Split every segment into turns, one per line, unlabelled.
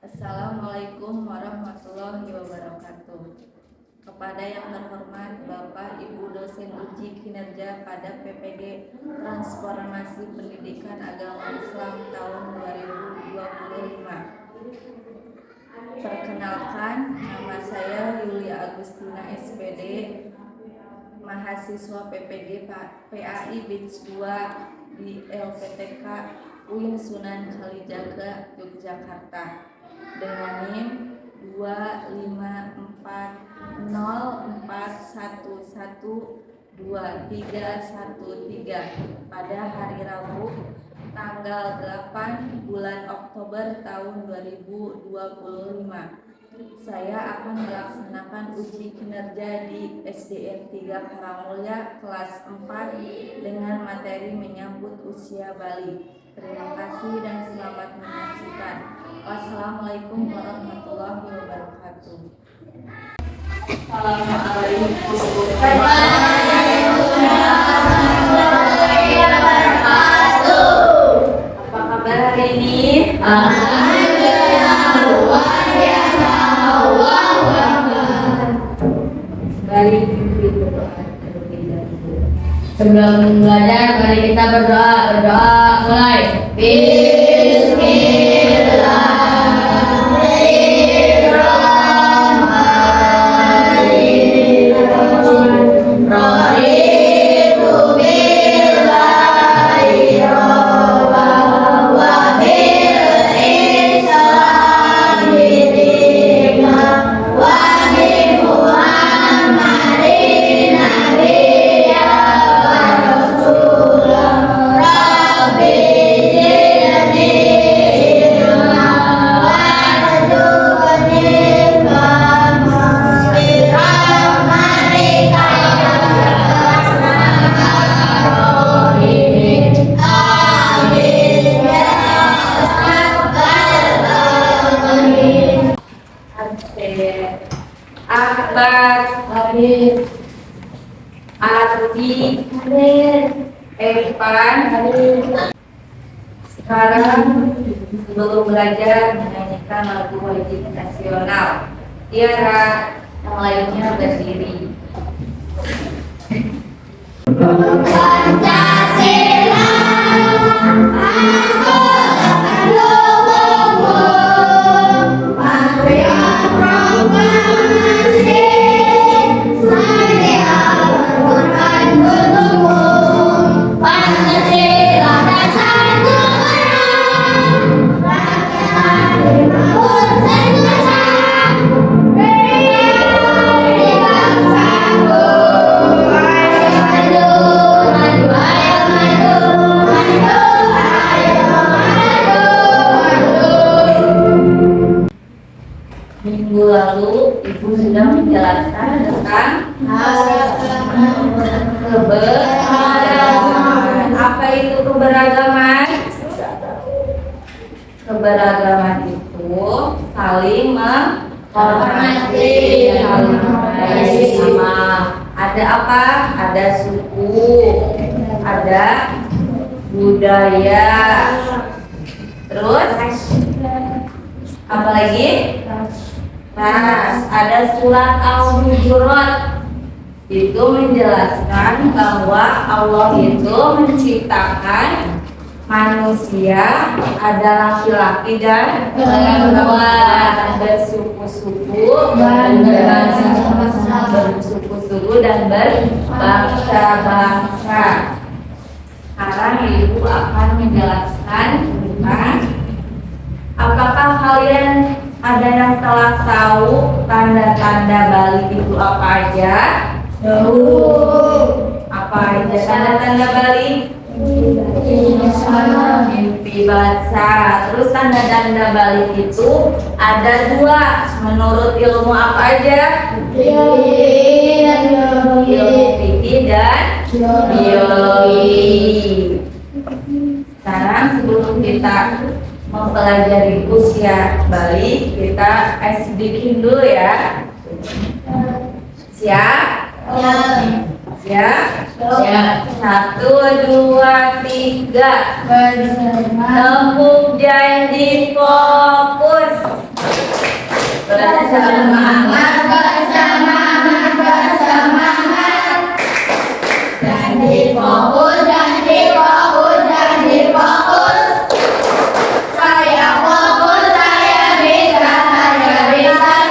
Assalamualaikum warahmatullahi wabarakatuh. Kepada yang terhormat Bapak Ibu dosen uji kinerja pada PPG Transformasi Pendidikan Agama Islam tahun 2025. Perkenalkan, nama saya Yulia Agustina SPD, mahasiswa PPG PAI Batch 2 di LPTK UIN Sunan Kalijaga, Yogyakarta, dengan NIM 25404112313 pada hari Rabu tanggal 8 bulan Oktober tahun 2025. Saya akan melaksanakan uji kinerja di SDN 3 Karangmulya kelas 4 dengan materi menyambut usia Bali. Terima kasih dan selamat menyaksikan. Wassalamualaikum warahmatullahi wabarakatuh. Assalamualaikum warahmatullahi wabarakatuh. Apa kabar hari ini? Baik,
sebelum belajar, mari kita berdoa mulai.
Akbar,
Habib,
Arti, Evan. Sekarang sebelum belajar menyanyikan lagu wajib nasional, Tiara yang lainnya berdiri.
Pancasila,
Minggu lalu Ibu sudah menjelaskan tentang keberagaman. Apa itu keberagaman? Keberagaman itu saling menghormati, saling menghargai sama. Ada apa? Ada suku, ada budaya. Terus apa lagi? Ras. Ada surat Al-Hujurat, itu menjelaskan bahwa Allah itu menciptakan manusia ada laki-laki dan perempuan, bersuku-suku dan berbangsa-bangsa. Sekarang Ibu akan menjelaskan tentang apakah kalian ada yang telah tahu tanda-tanda Bali itu apa aja? Apa aja tanda-tanda Bali? Mimpi basah. Terus tanda-tanda Bali itu ada dua. Menurut ilmu apa aja? Ilmu fikih dan biologi. Sekarang sebelum kita mempelajari usia Bali, kita bikin dulu ya. Siap? Siap?
Siap.
1, 2, 3. Tepuk janji, fokus.
bersemangat, bersemangat. Janji fokus, janji fokus, janji fokus. Saya fokus, saya bisa,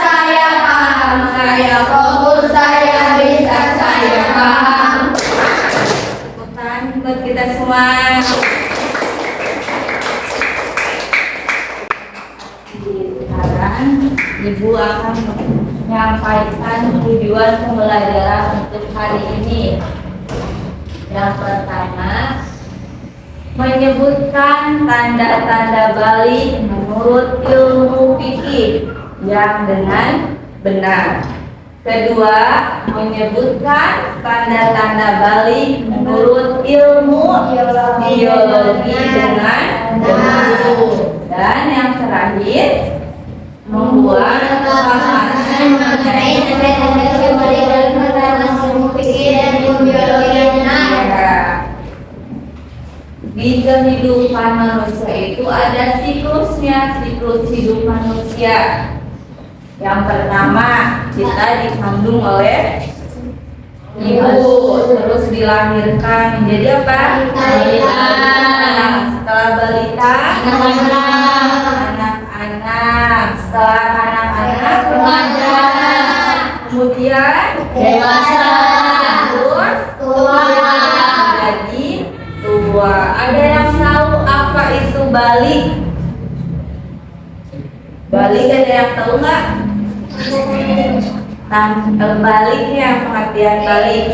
saya paham. Saya fokus, saya bisa, saya paham.
Bukan buat kita semua. Sekarang Ibu akan menyampaikan tujuan pembelajaran untuk hari ini. Yang pertama, menyebutkan tanda-tanda balik menurut ilmu fikih yang dengan benar. Kedua, menyebutkan tanda-tanda balik menurut ilmu biologi dengan benar. Dan yang terakhir, membuat pemahaman mengenai tanda-tanda balik dalam ilmu fikih dan ilmu biologi yang benar. Di kehidupan manusia itu ada siklusnya, siklus hidup manusia. Yang pertama, kita dikandung oleh ibu, terus dilahirkan menjadi apa?
Balita.
Setelah balita, anak-anak. Setelah anak-anak,
Remaja.
kemudian
Dewasa.
terus
Tua.
jadi tua. Ada yang tahu apa itu balik? Balik ada yang tahu nggak? Baliknya, pengertian balik.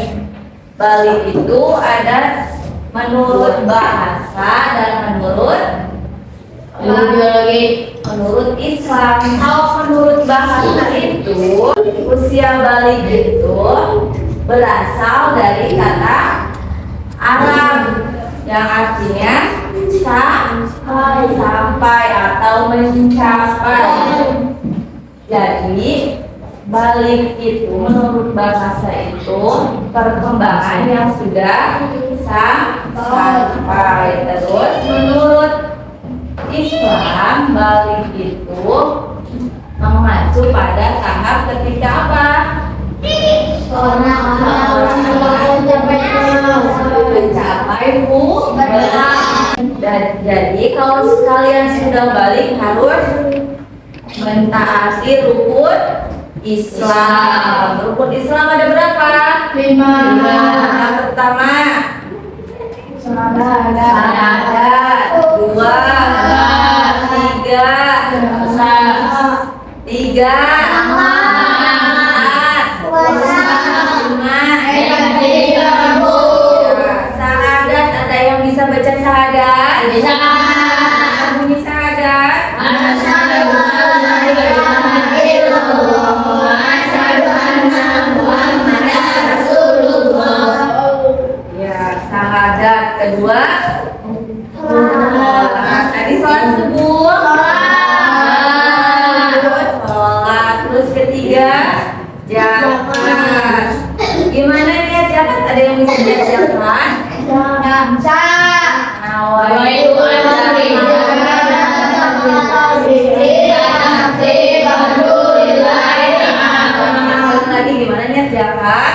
Balik itu ada menurut bahasa dan menurut
Ilmu biologi.
menurut Islam. Kalau menurut bahasa itu usia balik itu berasal dari kata Arab yang artinya sampai atau mencapai. Jadi balik itu menurut bahasa itu perkembangan yang sudah sampai. Terus menurut Islam balik itu mengacu pada tahap ketika apa? Mencapai dan jadi kalau sekalian sudah balik harus mentaati rukun Islam. Rukun Islam ada berapa?
5.
Yang pertama syahadat, 2, 3, syahadat. Ada yang bisa baca syahadat?
Bisa.
Bunyi syahadat. Ya, syahadat. Kedua, tadi sholat subuh. Sholat. Terus ketiga, zakat. Gimana niat zakat? Ada yang bisa niat zakat?
Nawaitu an
Tadi gimana niat zakat?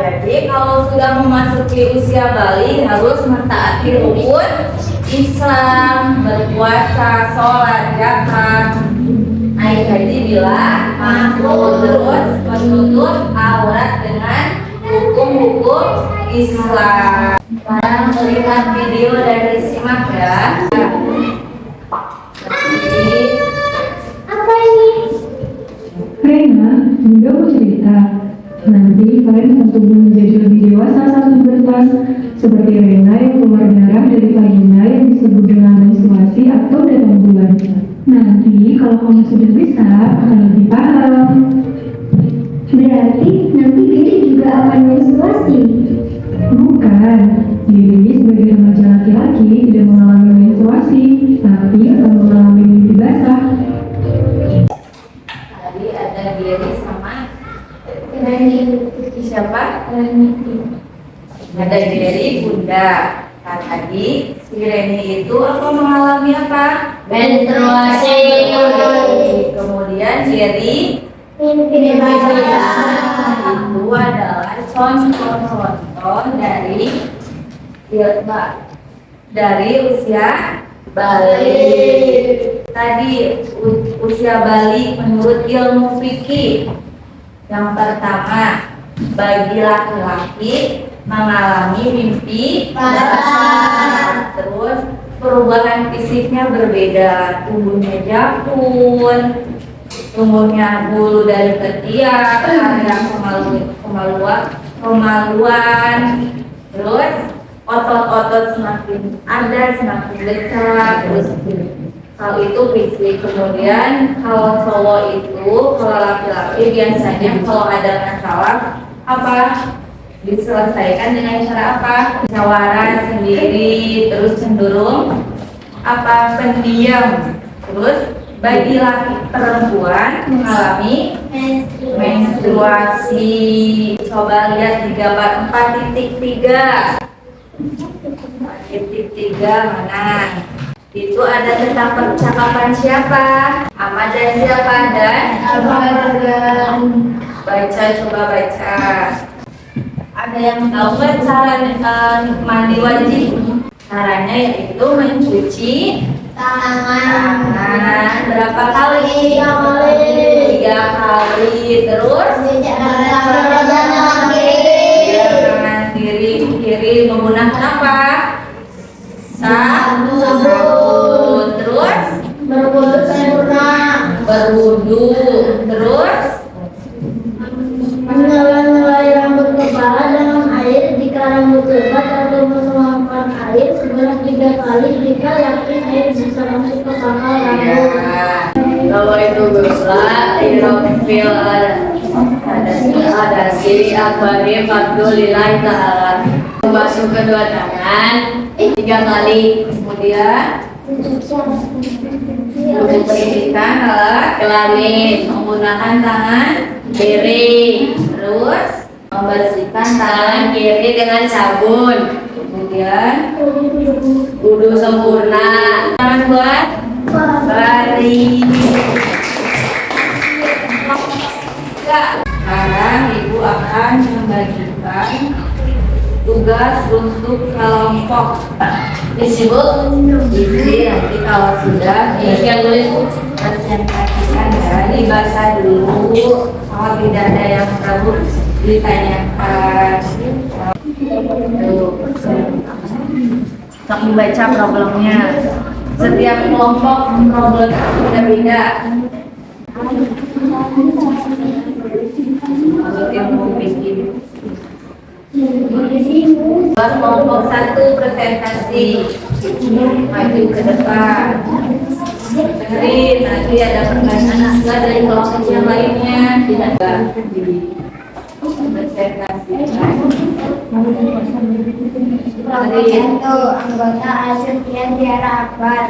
Jadi kalau sudah memasuki usia balik harus mentaati rukun Islam, berpuasa, sholat, zakat, naik haji bila mampu, terus menutup aurat dengan hukum-hukum Islam. Sekarang melihat video dan disimak ya. Jadi,
Rena juga mau cerita. Nanti kalian akan tumbuh menjadi lebih dewasa saat berkelas, seperti Rena yang keluar darah dari vagina yang disebut dengan menstruasi atau datang bulan. Nanti kalau kamu sudah besar akan lebih paham.
Berarti nanti Diri juga akan menstruasi.
Bukan, Diri sebagai remaja laki-laki tidak mengalami menstruasi, tapi akan mengalami mimpi basah.
tadi ada Giri sama
Reni.
siapa?
Reni.
Ada Giri, Bunda. Nah, tadi si Reni itu mengalami apa?
Menstruasi.
Kemudian Jerry
Ini
itu adalah contoh-contoh dari usia balik. Tadi usia balik menurut ilmu fikih yang pertama, bagi laki-laki mengalami mimpi basah. Terus perubahan fisiknya berbeda, tubuhnya jakun, tumbuhnya bulu dari ketiak, ada kemaluan, terus otot-otot semakin besar, terus hal itu fisik. Kemudian kalau cowok itu, kalau laki-laki biasanya kalau ada masalah apa diselesaikan dengan cara apa? Musyawarah sendiri, terus cenderung apa? Pendiam. Terus bagi laki perempuan mengalami menstruasi. Coba lihat di gambar 4.3. 4.3 mana? Itu ada tentang percakapan siapa? Ahmad dan siapa? Dan baca, coba baca. Ada yang tahu nggak cara mandi wajib? Caranya yaitu mencuci tangan berapa kali? 3 kali. Terus kanan kiri menggunakan apa? Sabun. Terus berwudu. Terus
mengelai rambut kepala dengan air jika rambut lebat atau menuangkan air sebanyak 3 kali jika yakin air bisa masuk ke pangkal rambut.
Kalau itu gusla, irofil ada si akbari fadlillahi ta'ala. Basuh kedua tangan 3 kali, kemudian
membersihkan alat
kelamin
menggunakan tangan
kiri,
terus membersihkan
tangan kiri dengan sabun,
kemudian
wudu sempurna.
tangan buat baring. Sekarang ibu akan membagikan tugas untuk kelompok.
Disebut
Jadi nanti kalau sudah
yang tulis
presentasikan ya, dibaca dulu. Kalau tidak ada yang perlu ditanyakan, kami baca problemnya. Setiap kelompok problemnya berbeda. Untuk ilmu fikih. Buat kelompok 1 presentasi, maju ke depan. Dengerin, nanti ada pertanyaan juga dari kelompok yang lainnya. Tidak di presentasi.
Kelompok 1 anggota Asean Tiara Akbar.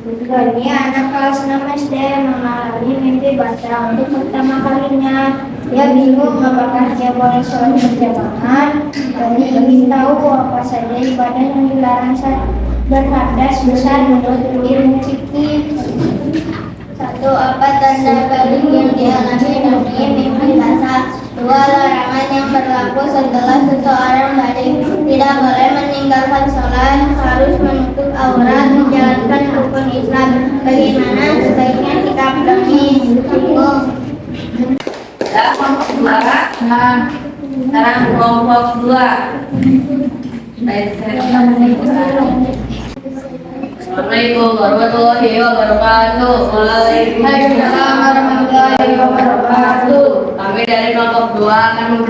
Doni anak kelas 6 SD mengalami mimpi basah untuk pertama kalinya. Dia bingung apakah dia boleh sholat berjamaah. Doni ingin tahu apa saja ibadah yang dilarang berhadas besar menurut ilmu fikih. 1. Apa tanda balik yang dialami Doni mimpi basah? 2. Larangan yang berlaku setelah seseorang balik. Tidak boleh meninggalkan sholat, harus menutup aurat, menjalankan rukun Islam. Bagaimana sebaiknya sikap Doni? Bingung.
Ya, kelompok 2. Sekarang kelompok 2.
Assalamualaikum warahmatullahi wabarakatuh.
Waalaikumsalam warahmatullahi wabarakatuh.
Kami dari kelompok 2 akan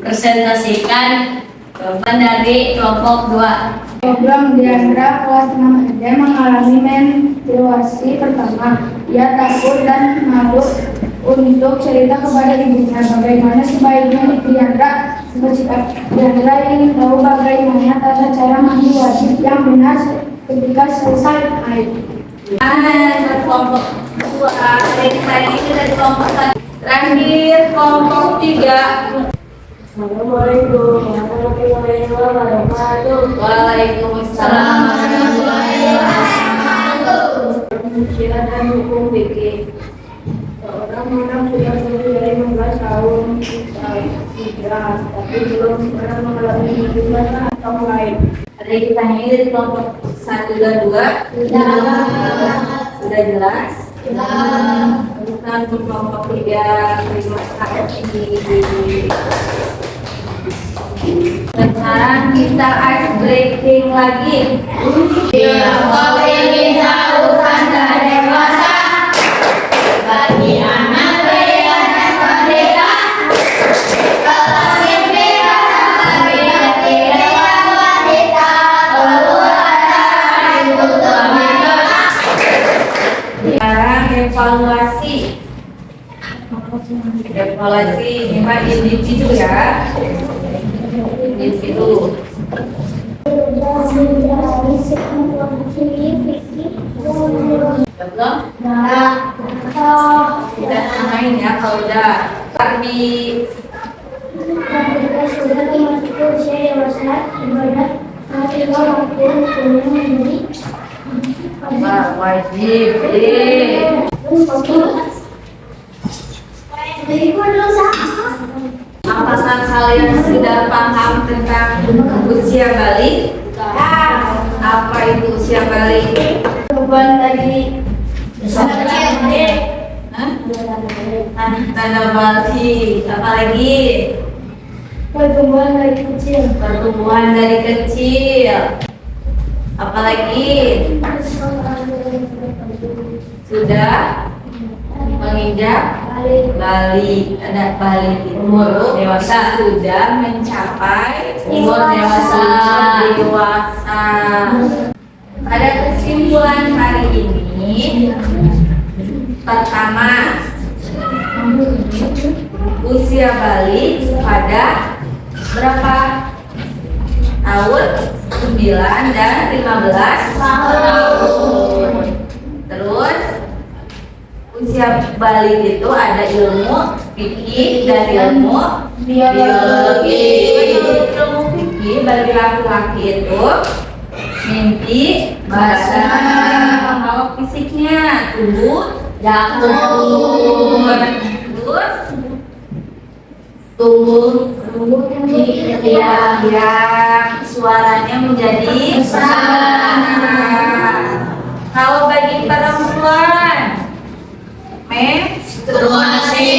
presentasikan jawaban dari kelompok 2.
Program Diandra kelas 6 SD mengalami menstruasi pertama. Ia takut dan malu untuk cerita kepada ibunya. Bagaimana sebaiknya Diandra bersikap? Diandra ingin tahu bagaimana tata cara mandi wajib yang benar ketika selesai haid.
Kelompok 2. Tadi itu dari kelompok 1. Terakhir kelompok 3.
Assalamualaikum warahmatullahi wabarakatuh.
Waalaikumsalam warahmatullahi wabarakatuh.
Silakan hukum fikih. Seorang anak sudah berusia 15 tahun hijrah, tapi belum pernah mengalami hubungan atau lain.
Ada yang ditanya dari kelompok 1 dan 2? Sudah jelas? Bukan untuk kelompok 3 ini. Sekarang kita ice breaking lagi.
Kau ingin tahu tanda dewasa bagi anak berianak merdeka. Kalau mimpi bagi hati lewat wanita keluar dari tutup mata.
Sekarang evaluasi. Evaluasi ini mah individu ya. Individu. Belum? Kita samain ya kalau udah di
Ketika sudah memasuki usia dewasa, ibadah ketika waktu hukumnya menjadi
wajib. Apakah kalian sudah paham tentang usia balik? Apa itu usia balik?
beban tadi.
Hah? Tanda balik. Apa lagi?
Pertumbuhan dari kecil.
Pertumbuhan dari kecil. Apalagi sudah menginjak balik. Ada balik itu umur dewasa, sudah mencapai umur dewasa. Pada kesimpulan hari ini, pertama, usia balik pada berapa tahun? 9 dan 15 tahun. Terus usia balik itu ada ilmu fikih dan ilmu biologi. Ilmu fikih bagi laki-laki itu mimpi, bahasa, kalau fisiknya tubuh, jantung, terus tumbuh yang suaranya menjadi besar. Kalau bagi perempuan menstruasi.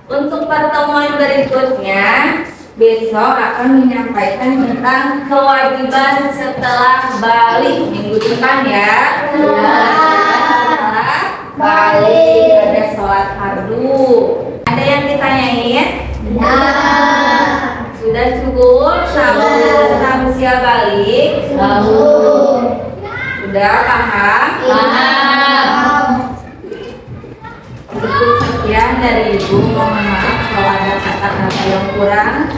Untuk pertemuan berikutnya besok akan menyampaikan tentang kewajiban setelah balik minggu depan ya. Setelah balik ada sholat fardu. Ada yang ditanyain? Sudah cukup tahu tentang usia balik? Sudah paham? Cukup sekian dari Ibu. Mohon maaf kalau ada kata-kata yang kurang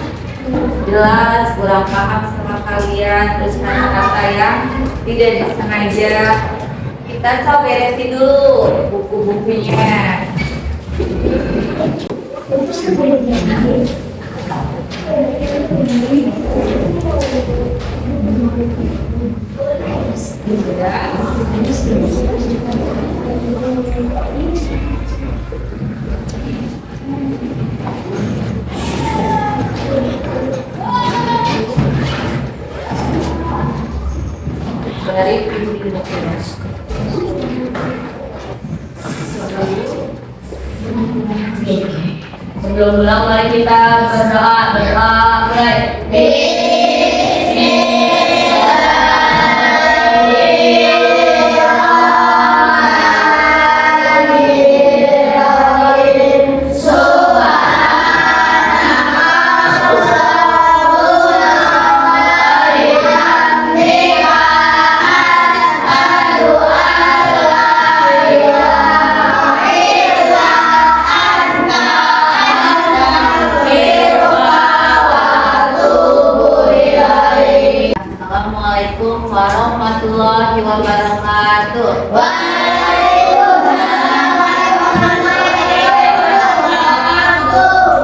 jelas, kurang paham sama kalian, terus kata-kata yang tidak disengaja. Kita coba beresin dulu buku-bukunya. Dari ibu-ibu
Sebelum pulang mari kita berdoa mulai. Assalamualaikum warahmatullahi wabarakatuh. Waalaikumsalam warahmatullahi wabarakatuh.